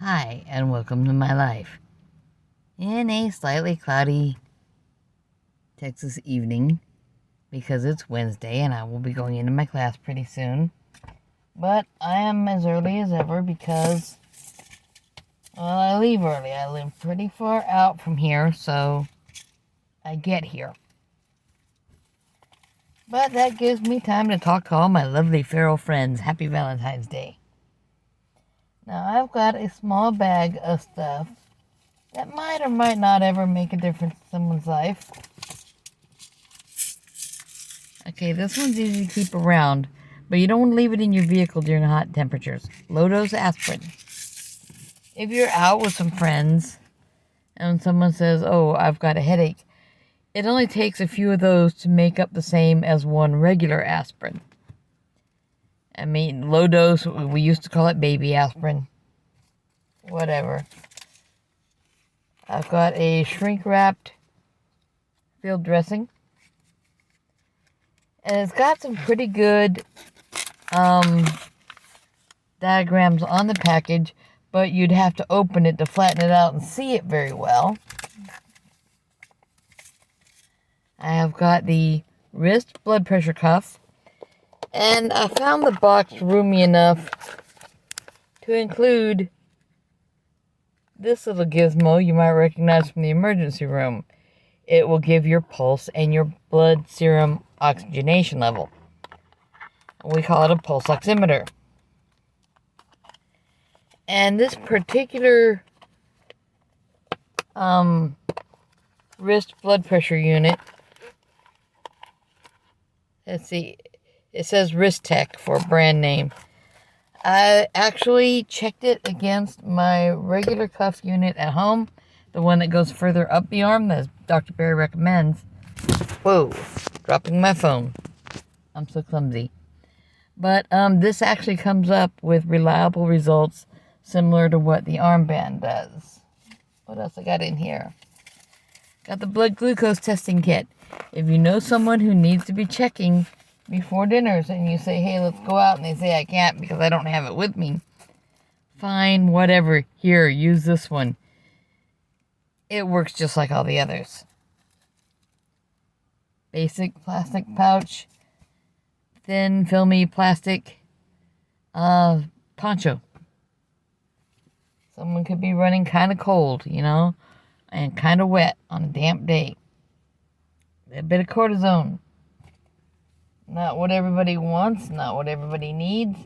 Hi, and welcome to my life. In a slightly cloudy Texas evening, because it's Wednesday and I will be going into my class pretty soon. But I am as early as ever because, I leave early. I live pretty far out from here, so I get here. But that gives me time to talk to all my lovely feral friends. Happy Valentine's Day. Now, I've got a small bag of stuff that might or might not ever make a difference in someone's life. Okay, this one's easy to keep around, but you don't want to leave it in your vehicle during hot temperatures. Low-dose aspirin. If you're out with some friends and someone says, "Oh, I've got a headache," it only takes a few of those to make up the same as one regular aspirin. I mean, low dose, we used to call it baby aspirin. Whatever. I've got a shrink-wrapped field dressing. And it's got some pretty good diagrams on the package, but you'd have to open it to flatten it out and see it very well. I have got the wrist blood pressure cuff, and I found the box roomy enough to include this little gizmo you might recognize from the emergency room. It will give your pulse and your blood serum oxygenation level. We call it a pulse oximeter. And this particular wrist blood pressure unit, let's see, it says Wrist-Tech for brand name. I actually checked it against my regular cuff unit at home, the one that goes further up the arm that Dr. Berry recommends. Whoa, dropping my phone. I'm so clumsy. But this actually comes up with reliable results similar to what the armband does. What else I got in here? Got the blood glucose testing kit. If you know someone who needs to be checking before dinners and you say, "Hey, let's go out," and they say, "I can't because I don't have it with me." Fine, whatever. Here, use this one. It works just like all the others. Basic plastic pouch. Thin, filmy plastic poncho. Someone could be running kind of cold, and kind of wet on a damp day. A bit of cortisone. Not what everybody wants, not what everybody needs,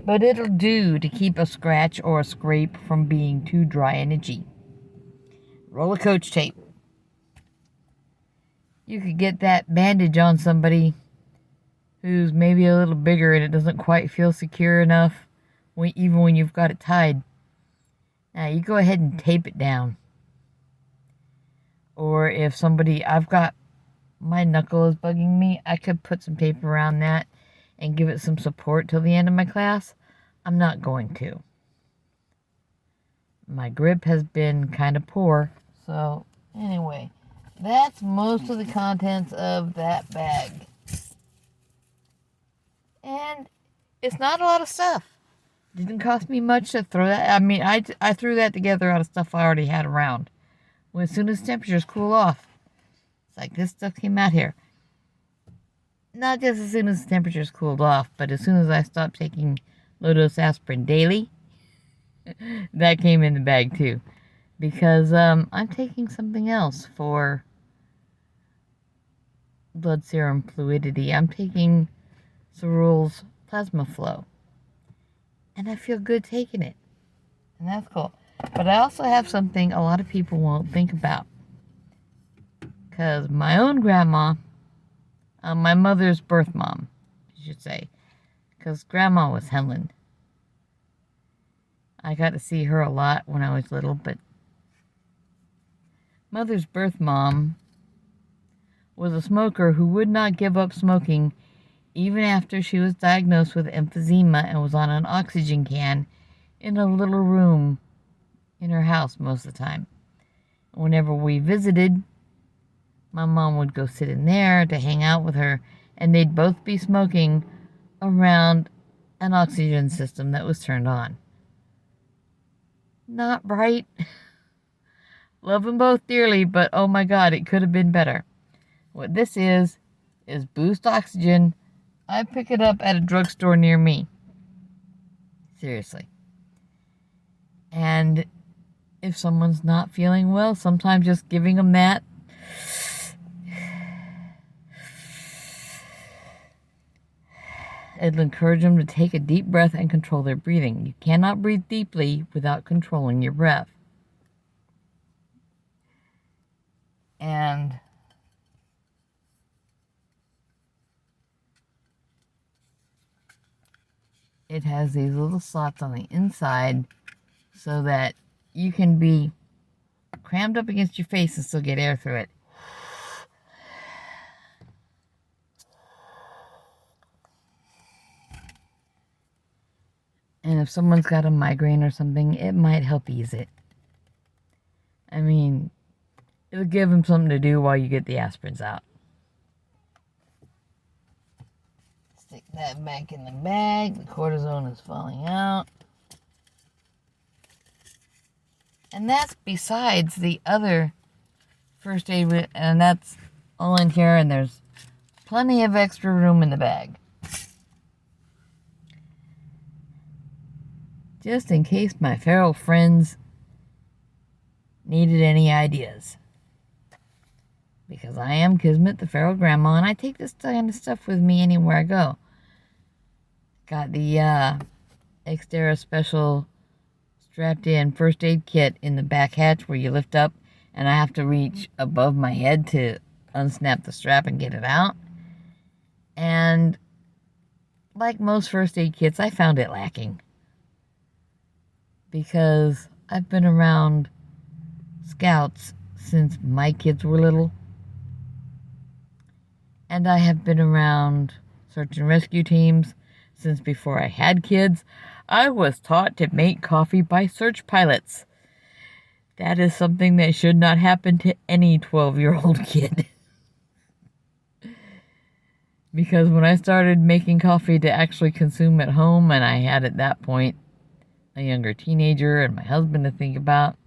but it'll do to keep a scratch or a scrape from being too dry and itchy. Roll of Coach tape. You could get that bandage on somebody who's maybe a little bigger and it doesn't quite feel secure enough, even when you've got it tied. Now, you go ahead and tape it down. Or if I've got my knuckle is bugging me, I could put some tape around that and give it some support till the end of my class. I'm not going to. My grip has been kind of poor. So, anyway, that's most of the contents of that bag. And it's not a lot of stuff. Didn't cost me much to throw that. I mean, I threw that together out of stuff I already had around. Well, as soon as temperatures cool off, it's like this stuff came out here. Not just as soon as the temperatures cooled off, but as soon as I stopped taking low-dose aspirin daily, that came in the bag too. Because I'm taking something else for blood serum fluidity. I'm taking Cerul's plasma flow. And I feel good taking it. And that's cool. But I also have something a lot of people won't think about. Because my own grandma, my mother's birth mom, I should say. Because grandma was Helen. I got to see her a lot when I was little, but mother's birth mom was a smoker who would not give up smoking even after she was diagnosed with emphysema and was on an oxygen can in a little room in her house most of the time. Whenever we visited, my mom would go sit in there to hang out with her, and they'd both be smoking around an oxygen system that was turned on. Not bright. Love them both dearly, but oh my God, it could have been better. What this is Boost Oxygen. I pick it up at a drugstore near me. Seriously. And if someone's not feeling well, sometimes just giving them that, it'll encourage them to take a deep breath and control their breathing. You cannot breathe deeply without controlling your breath. And it has these little slots on the inside so that you can be crammed up against your face and still get air through it. And if someone's got a migraine or something, it might help ease it. I mean, it'll give them something to do while you get the aspirins out. Stick that back in the bag. The cortisone is falling out. And that's besides the other first aid, and that's all in here, and there's plenty of extra room in the bag. Just in case my feral friends needed any ideas. Because I am Kismet, the feral grandma, and I take this kind of stuff with me anywhere I go. Got the Xterra Special strapped in first aid kit in the back hatch where you lift up, and I have to reach above my head to unsnap the strap and get it out. And like most first aid kits, I found it lacking. Because I've been around scouts since my kids were little. And I have been around search and rescue teams since before I had kids. I was taught to make coffee by search pilots. That is something that should not happen to any 12-year-old kid. Because when I started making coffee to actually consume at home, and I had at that point a younger teenager and my husband to think about,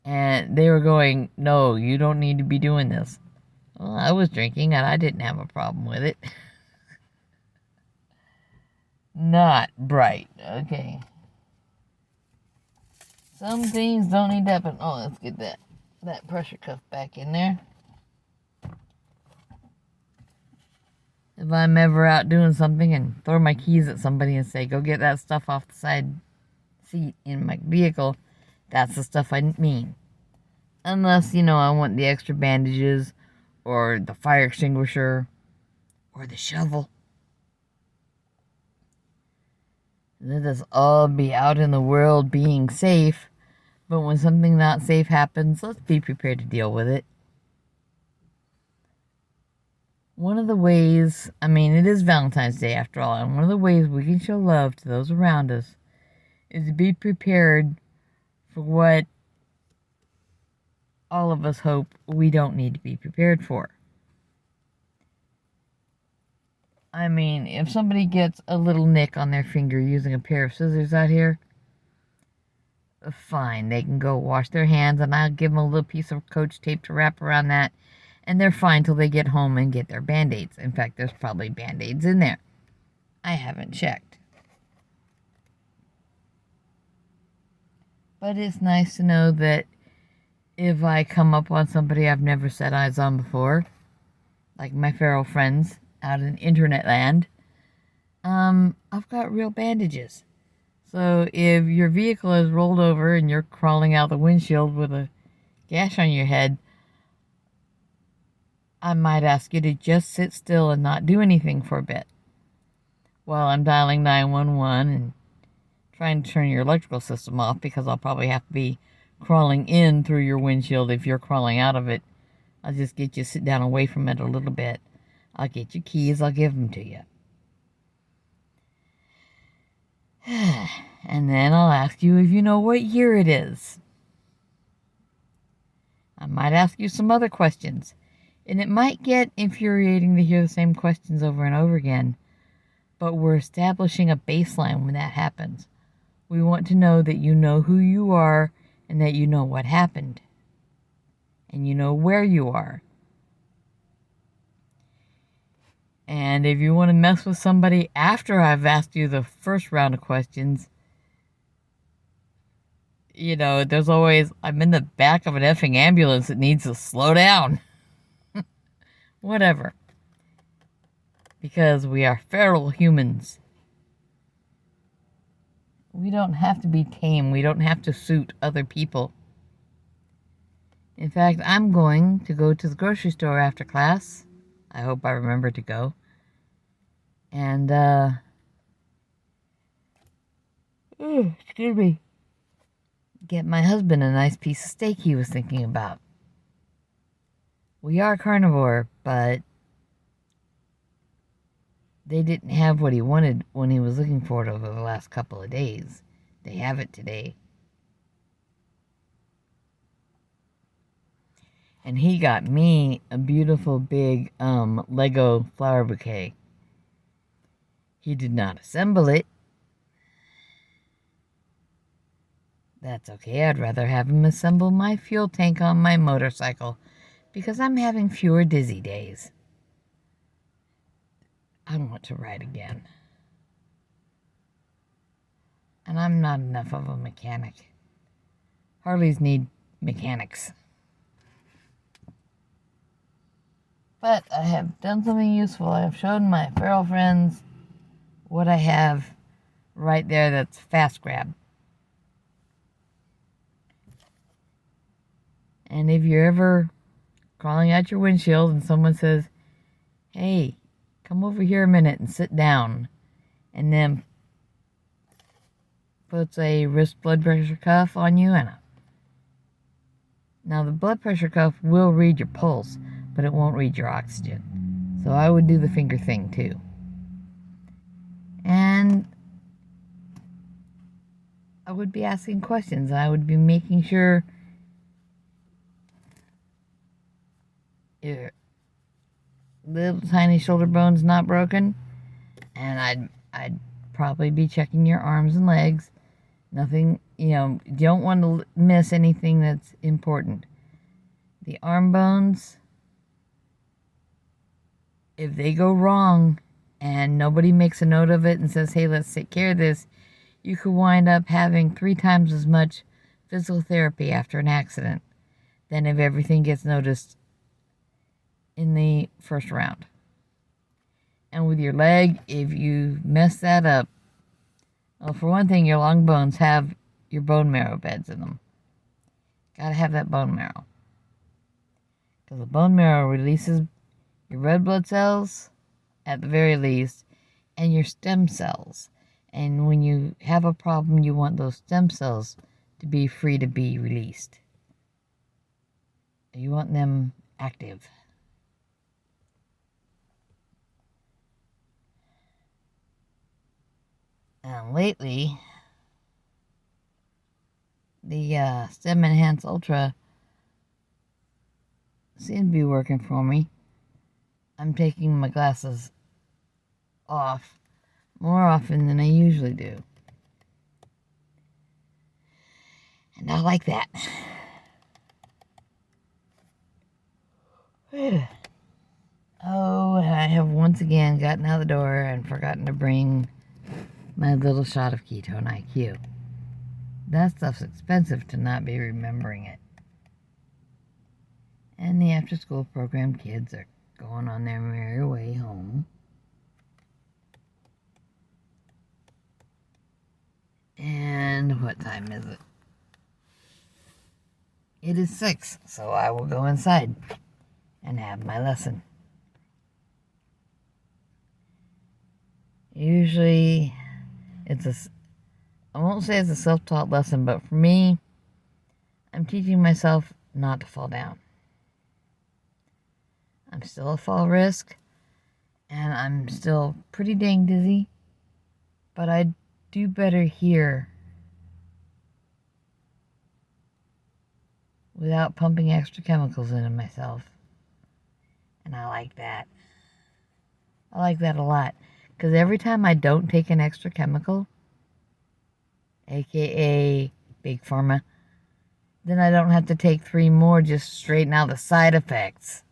and they were going, no, you don't need to be doing this. Well, I was drinking and I didn't have a problem with it. Not bright. Okay. Some things don't need to happen. Oh, let's get that pressure cuff back in there. If I'm ever out doing something and throw my keys at somebody and say, go get that stuff off the side seat in my vehicle, that's the stuff I mean. Unless, I want the extra bandages or the fire extinguisher or the shovel. Let us all be out in the world being safe, but when something not safe happens, let's be prepared to deal with it. One of the ways, it is Valentine's Day after all, and one of the ways we can show love to those around us is to be prepared for what all of us hope we don't need to be prepared for. If somebody gets a little nick on their finger using a pair of scissors out here, fine, they can go wash their hands, and I'll give them a little piece of Coach tape to wrap around that, and they're fine till they get home and get their Band-Aids. In fact, there's probably Band-Aids in there. I haven't checked. But it's nice to know that if I come up on somebody I've never set eyes on before, like my feral friends out in internet land, I've got real bandages. So if your vehicle is rolled over and you're crawling out the windshield with a gash on your head, I might ask you to just sit still and not do anything for a bit while I'm dialing 911 and trying to turn your electrical system off, because I'll probably have to be crawling in through your windshield if you're crawling out of it. I'll just get you to sit down away from it a little bit. I'll get your keys. I'll give them to you. And then I'll ask you if you know what year it is. I might ask you some other questions. And it might get infuriating to hear the same questions over and over again. But we're establishing a baseline when that happens. We want to know that you know who you are and that you know what happened. And you know where you are. And if you want to mess with somebody after I've asked you the first round of questions, you know, there's always, I'm in the back of an effing ambulance that needs to slow down. Whatever. Because we are feral humans. We don't have to be tame. We don't have to suit other people. In fact, I'm going to go to the grocery store after class. I hope I remember to go. And, excuse me, get my husband a nice piece of steak he was thinking about. We are carnivore, but they didn't have what he wanted when he was looking for it over the last couple of days. They have it today. And he got me a beautiful big Lego flower bouquet. He did not assemble it. That's okay. I'd rather have him assemble my fuel tank on my motorcycle because I'm having fewer dizzy days. I want to ride again. And I'm not enough of a mechanic. Harleys need mechanics. But I have done something useful. I have shown my feral friends what I have right there that's fast grab. And if you're ever crawling out your windshield and someone says, hey, come over here a minute and sit down, and then puts a wrist blood pressure cuff on you, now the blood pressure cuff will read your pulse, but it won't read your oxygen. So I would do the finger thing too. And I would be asking questions. I would be making sure your little tiny shoulder bone's not broken. And I'd probably be checking your arms and legs. Nothing, you don't want to miss anything that's important. The arm bones, if they go wrong and nobody makes a note of it and says, hey, let's take care of this, you could wind up having 3 times as much physical therapy after an accident than if everything gets noticed in the first round. And with your leg, if you mess that up, well, for one thing, your long bones have your bone marrow beds in them. Gotta have that bone marrow. Because the bone marrow releases your red blood cells, at the very least, and your stem cells. And when you have a problem, you want those stem cells to be free to be released. You want them active. And lately, the Stem Enhance Ultra seems to be working for me. I'm taking my glasses off more often than I usually do. And I like that. Oh, I have once again gotten out the door and forgotten to bring my little shot of Ketone IQ. That stuff's expensive to not be remembering it. And the after-school program kids are going on their merry way home. And what time is it? It is 6, so I will go inside and have my lesson. Usually, I won't say it's a self-taught lesson, but for me, I'm teaching myself not to fall down. I'm still a fall risk, and I'm still pretty dang dizzy, but I do better here without pumping extra chemicals into myself. And I like that. I like that a lot. Because every time I don't take an extra chemical, aka Big Pharma. Then I don't have to take 3 more just to straighten out the side effects.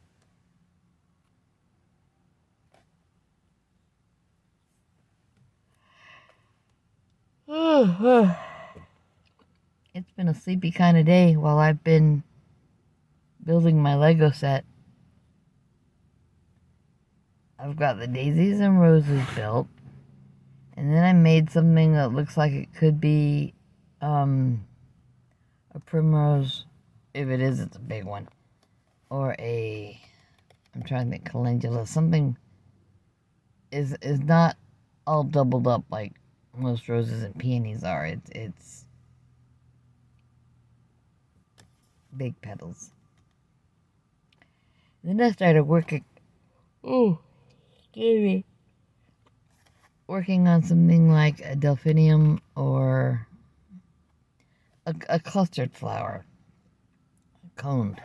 It's been a sleepy kind of day while I've been building my Lego set. I've got the daisies and roses built. And then I made something that looks like it could be a primrose. If it is, it's a big one. Or I'm trying to think, calendula. Something is not all doubled up like most roses and peonies are. It's big petals. Then I started working. Oh, excuse me. Working on something like a delphinium or a clustered flower. Coned.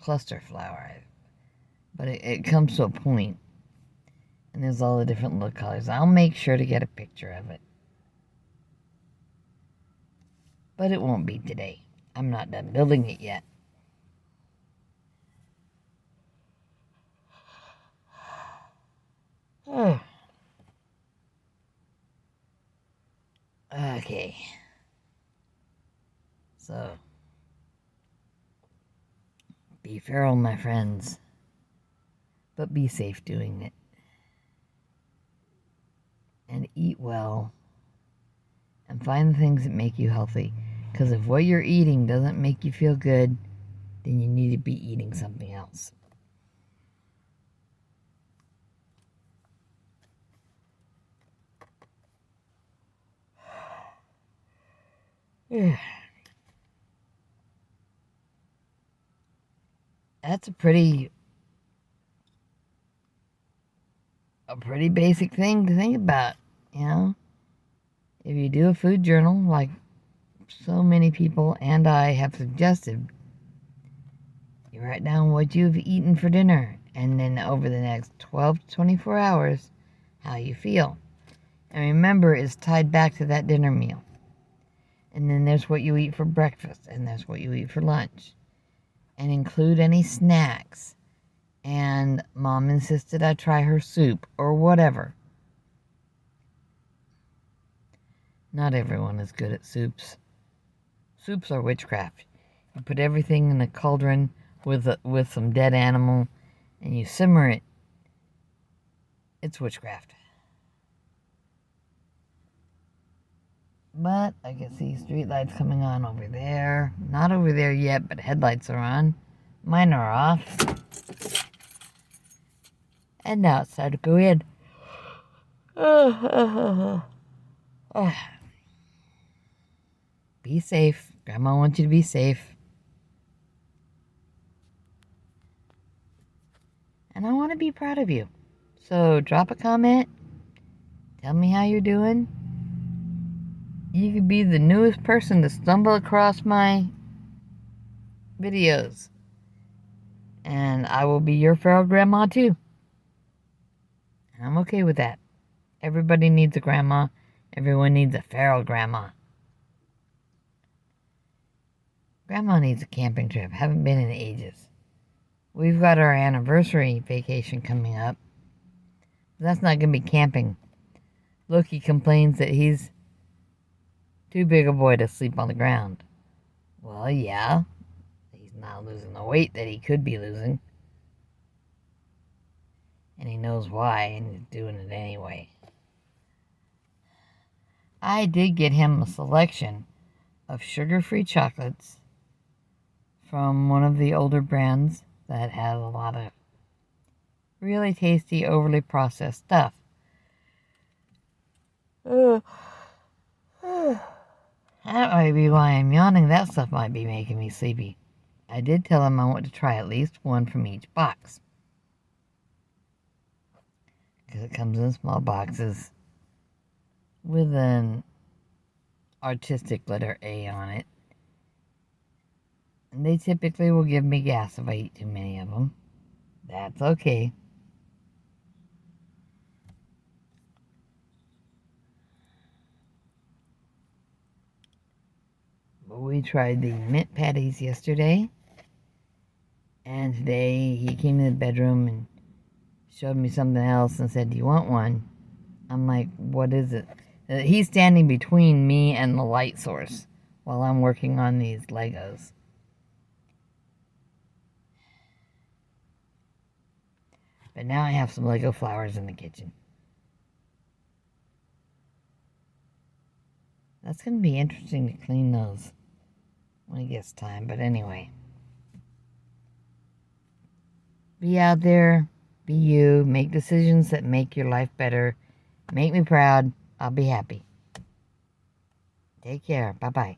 Cluster flower. But it comes to a point, and there's all the different little colors. I'll make sure to get a picture of it. But it won't be today. I'm not done building it yet. Okay. So, be feral, my friends. But be safe doing it. And eat well. And find the things that make you healthy. Because if what you're eating doesn't make you feel good, then you need to be eating something else. That's a pretty basic thing to think about, you know? If you do a food journal, like so many people and I have suggested, you write down what you've eaten for dinner, and then over the next 12 to 24 hours, how you feel. And remember, it's tied back to that dinner meal. And then there's what you eat for breakfast, and there's what you eat for lunch. And include any snacks. And Mom insisted I try her soup, or whatever. Not everyone is good at soups. Soups are witchcraft. You put everything in a cauldron with some dead animal, and you simmer it. It's witchcraft. But I can see street lights coming on over there. Not over there yet, but headlights are on. Mine are off. And now it's time to go in. Be safe. Grandma wants you to be safe. And I want to be proud of you. So drop a comment. Tell me how you're doing. You could be the newest person to stumble across my videos. And I will be your feral grandma too. And I'm okay with that. Everybody needs a grandma. Everyone needs a feral grandma. Grandma needs a camping trip. Haven't been in ages. We've got our anniversary vacation coming up. That's not going to be camping. Loki complains that he's too big a boy to sleep on the ground. Well, yeah. He's not losing the weight that he could be losing. And he knows why, and he's doing it anyway. I did get him a selection of sugar-free chocolates from one of the older brands that has a lot of really tasty, overly processed stuff. That might be why I'm yawning. That stuff might be making me sleepy. I did tell him I want to try at least one from each box. Because it comes in small boxes with an artistic letter A on it. And they typically will give me gas if I eat too many of them. That's okay. we tried the mint patties yesterday. And today he came in the bedroom and showed me something else and said, "Do you want one?" I'm like, "What is it?" He's standing between me and the light source while I'm working on these Legos. But now I have some Lego flowers in the kitchen. That's going to be interesting to clean those when it gets time. But anyway. Be out there. Be you. Make decisions that make your life better. Make me proud. I'll be happy. Take care. Bye-bye.